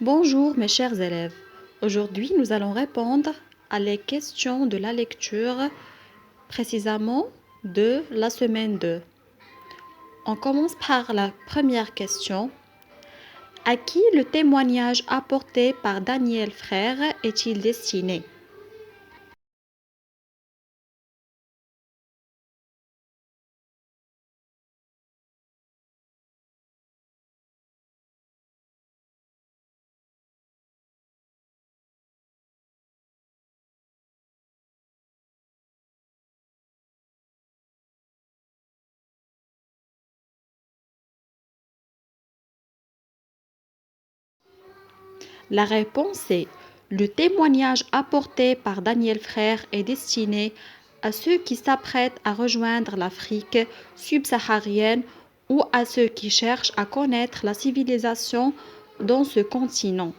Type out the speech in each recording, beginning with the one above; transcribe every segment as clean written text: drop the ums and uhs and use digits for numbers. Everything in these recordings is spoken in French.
Bonjour mes chers élèves. Aujourd'hui, nous allons répondre à les questions de la lecture, précisément de la semaine 2. On commence par la première question. À qui le témoignage apporté par Daniel Frère est-il destiné? La réponse est le témoignage apporté par Daniel Frère est destiné à ceux qui s'apprêtent à rejoindre l'Afrique subsaharienne ou à ceux qui cherchent à connaître la civilisation dans ce continent.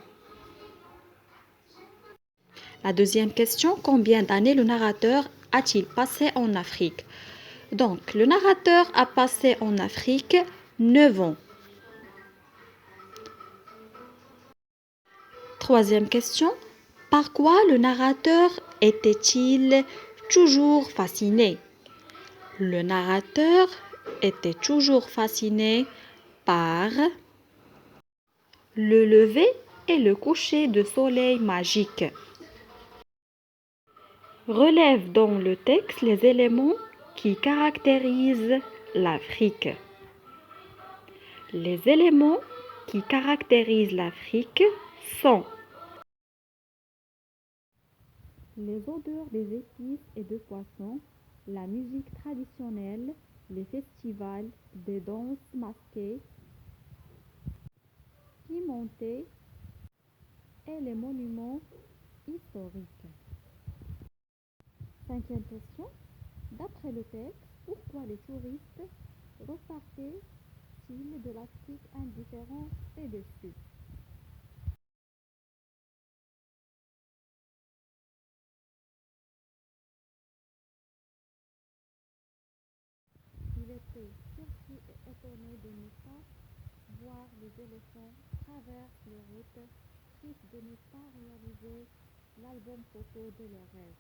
La deuxième question, combien d'années le narrateur a-t-il passé en Afrique? Donc, le narrateur a passé en Afrique 9 ans. Troisième question, par quoi le narrateur était-il toujours fasciné? Le narrateur était toujours fasciné par le lever et le coucher de soleil magique. Relève dans le texte les éléments qui caractérisent l'Afrique. Les éléments qui caractérisent l'Afrique sont les odeurs des épices et de poissons, la musique traditionnelle, les festivals, des danses masquées, pimentées et les monuments historiques. Cinquième question. D'après le texte, pourquoi les touristes repartaient-ils de l'Afrique indifférents et déçus? Il était surpris et étonné de ne pas voir les éléphants traverser les routes, triste de ne pas réaliser l'album photo de leur rêve.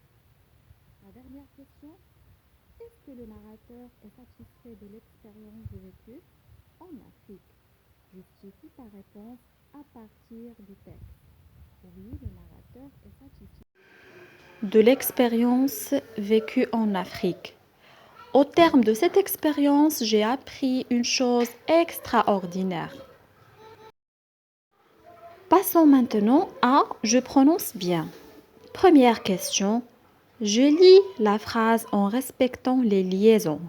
La dernière question, est-ce que le narrateur est satisfait de l'expérience vécue en Afrique? Justifie ta réponse à partir du texte. Oui, le narrateur est satisfait de l'expérience vécue en Afrique. Au terme de cette expérience, j'ai appris une chose extraordinaire. Passons maintenant à je prononce bien. Première question. Je lis la phrase en respectant les liaisons.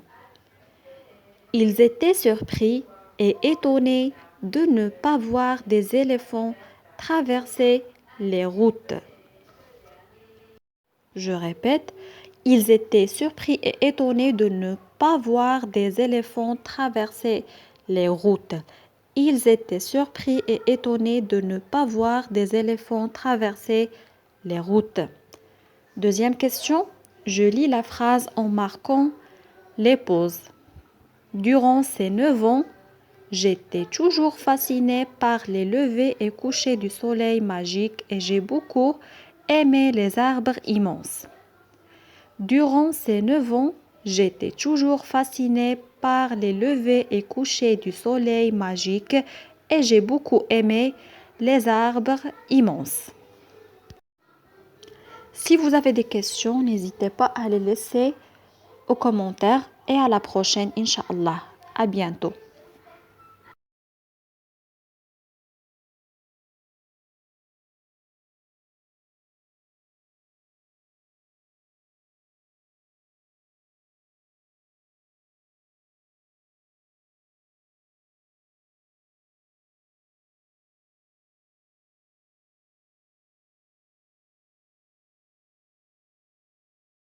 Ils étaient surpris et étonnés de ne pas voir des éléphants traverser les routes. Je répète, ils étaient surpris et étonnés de ne pas voir des éléphants traverser les routes. Ils étaient surpris et étonnés de ne pas voir des éléphants traverser les routes. Deuxième question, je lis la phrase en marquant les pauses. Durant ces 9 ans, j'étais toujours fascinée par les levées et couchers du soleil magique et j'ai beaucoup aimé les arbres immenses. Durant ces 9 ans, j'étais toujours fascinée par les levées et couchers du soleil magique et j'ai beaucoup aimé les arbres immenses. Si vous avez des questions, n'hésitez pas à les laisser aux commentaires et à la prochaine, Inch'Allah. À bientôt.